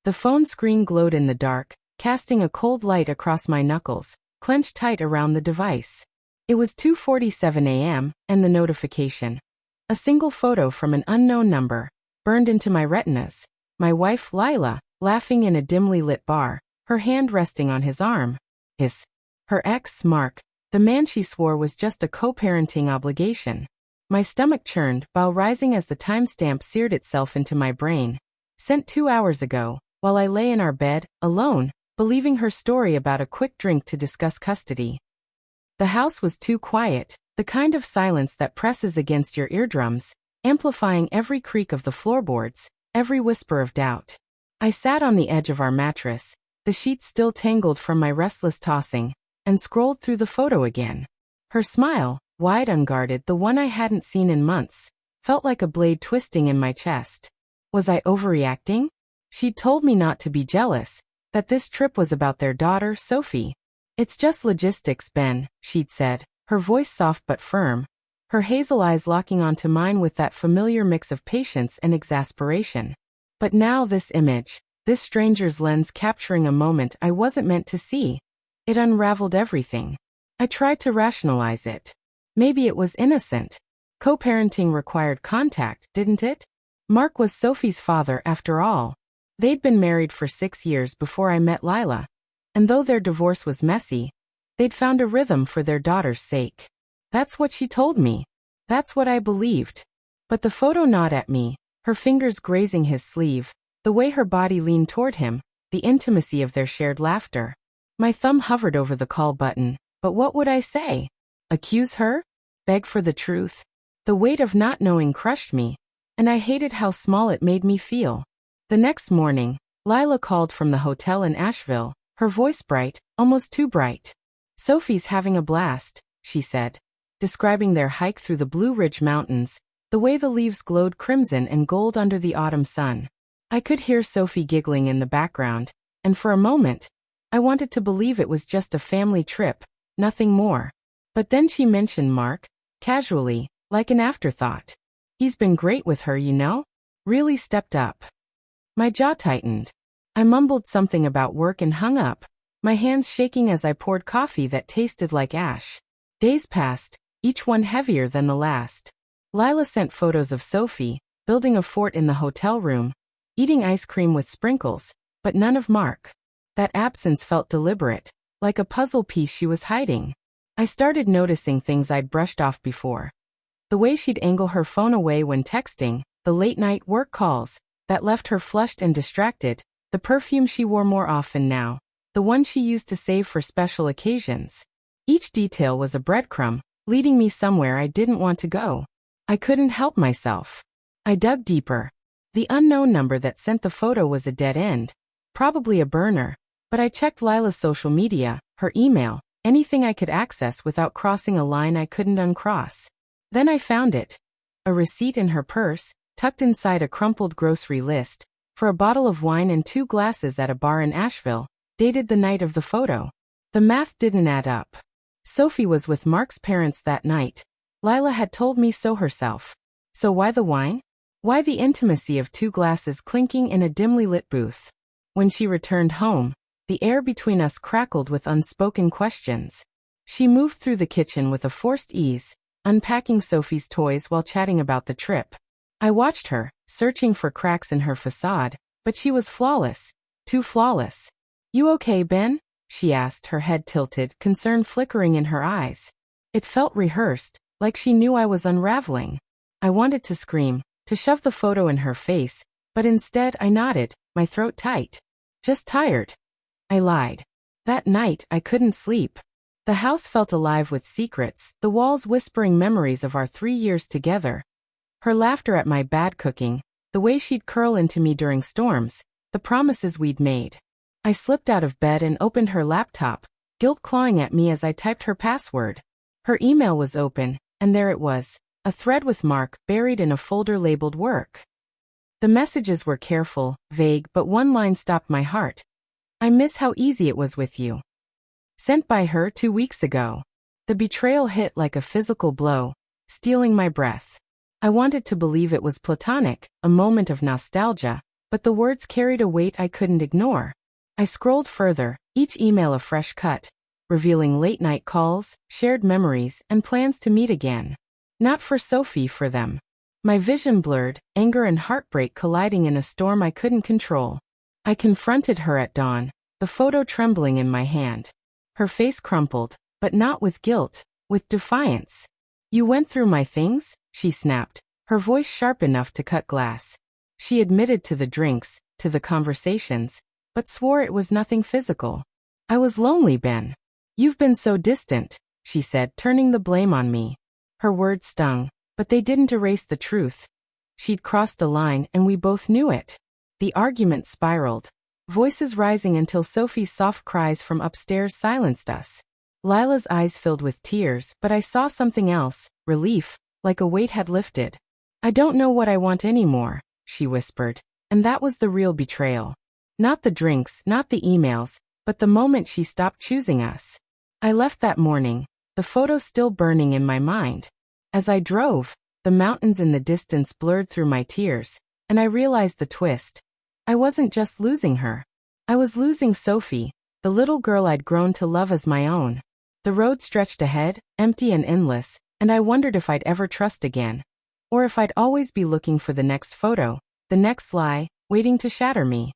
The phone screen glowed in the dark, casting a cold light across my knuckles, clenched tight around the device. It was 2:47 a.m., and the notification. A single photo from an unknown number, burned into my retinas. My wife, Lila, laughing in a dimly lit bar, her hand resting on his arm. Her ex, Mark, the man she swore was just a co-parenting obligation. My stomach churned, bile rising as the timestamp seared itself into my brain. Sent 2 hours ago, while I lay in our bed, alone, believing her story about a quick drink to discuss custody. The house was too quiet, the kind of silence that presses against your eardrums, amplifying every creak of the floorboards, every whisper of doubt. I sat on the edge of our mattress, the sheets still tangled from my restless tossing, and scrolled through the photo again. Her smile, wide unguarded, the one I hadn't seen in months, felt like a blade twisting in my chest. Was I overreacting? She'd told me not to be jealous, that this trip was about their daughter, Sophie. It's just logistics, Ben, she'd said, her voice soft but firm, her hazel eyes locking onto mine with that familiar mix of patience and exasperation. But now this image, this stranger's lens capturing a moment I wasn't meant to see. It unraveled everything. I tried to rationalize it. Maybe it was innocent. Co-parenting required contact, didn't it? Mark was Sophie's father after all. They'd been married for 6 years before I met Lila. And though their divorce was messy, they'd found a rhythm for their daughter's sake. That's what she told me. That's what I believed. But the photo gnawed at me, her fingers grazing his sleeve, the way her body leaned toward him, the intimacy of their shared laughter. My thumb hovered over the call button, but what would I say? Accuse her? Beg for the truth? The weight of not knowing crushed me, and I hated how small it made me feel. The next morning, Lila called from the hotel in Asheville, her voice bright, almost too bright. Sophie's having a blast, she said, describing their hike through the Blue Ridge Mountains, the way the leaves glowed crimson and gold under the autumn sun. I could hear Sophie giggling in the background, and for a moment, I wanted to believe it was just a family trip, nothing more. But then she mentioned Mark, casually, like an afterthought. He's been great with her, you know? Really stepped up. My jaw tightened. I mumbled something about work and hung up, my hands shaking as I poured coffee that tasted like ash. Days passed, each one heavier than the last. Lila sent photos of Sophie, building a fort in the hotel room, eating ice cream with sprinkles, but none of Mark. That absence felt deliberate, like a puzzle piece she was hiding. I started noticing things I'd brushed off before. The way she'd angle her phone away when texting, the late-night work calls that left her flushed and distracted, the perfume she wore more often now, the one she used to save for special occasions. Each detail was a breadcrumb, leading me somewhere I didn't want to go. I couldn't help myself. I dug deeper. The unknown number that sent the photo was a dead end, probably a burner, but I checked Lila's social media, her email, anything I could access without crossing a line I couldn't uncross. Then I found it. A receipt in her purse, tucked inside a crumpled grocery list, for a bottle of wine and 2 glasses at a bar in Asheville, dated the night of the photo. The math didn't add up. Sophie was with Mark's parents that night. Lila had told me so herself. So why the wine? Why the intimacy of 2 glasses clinking in a dimly lit booth? When she returned home, the air between us crackled with unspoken questions. She moved through the kitchen with a forced ease, unpacking Sophie's toys while chatting about the trip. I watched her, searching for cracks in her facade, but she was flawless, too flawless. You okay, Ben? She asked, her head tilted, concern flickering in her eyes. It felt rehearsed, like she knew I was unraveling. I wanted to scream, to shove the photo in her face, but instead I nodded, my throat tight. Just tired. I lied. That night I couldn't sleep. The house felt alive with secrets, the walls whispering memories of our 3 years together. Her laughter at my bad cooking, the way she'd curl into me during storms, the promises we'd made. I slipped out of bed and opened her laptop, guilt clawing at me as I typed her password. Her email was open, and there it was, a thread with Mark buried in a folder labeled work. The messages were careful, vague, but one line stopped my heart. I miss how easy it was with you. Sent by her 2 weeks ago. The betrayal hit like a physical blow, stealing my breath. I wanted to believe it was platonic, a moment of nostalgia, but the words carried a weight I couldn't ignore. I scrolled further, each email a fresh cut, revealing late-night calls, shared memories, and plans to meet again. Not for Sophie, for them. My vision blurred, anger and heartbreak colliding in a storm I couldn't control. I confronted her at dawn, the photo trembling in my hand. Her face crumpled, but not with guilt, with defiance. "You went through my things?" she snapped, her voice sharp enough to cut glass. She admitted to the drinks, to the conversations, but swore it was nothing physical. "I was lonely, Ben. You've been so distant," she said, turning the blame on me. Her words stung, but they didn't erase the truth. She'd crossed a line and we both knew it. The argument spiraled, voices rising until Sophie's soft cries from upstairs silenced us. Lila's eyes filled with tears, but I saw something else, relief, like a weight had lifted. "I don't know what I want anymore," she whispered, and that was the real betrayal. Not the drinks, not the emails, but the moment she stopped choosing us. I left that morning, the photo still burning in my mind. As I drove, the mountains in the distance blurred through my tears, and I realized the twist. I wasn't just losing her. I was losing Sophie, the little girl I'd grown to love as my own. The road stretched ahead, empty and endless, and I wondered if I'd ever trust again. Or if I'd always be looking for the next photo, the next lie, waiting to shatter me.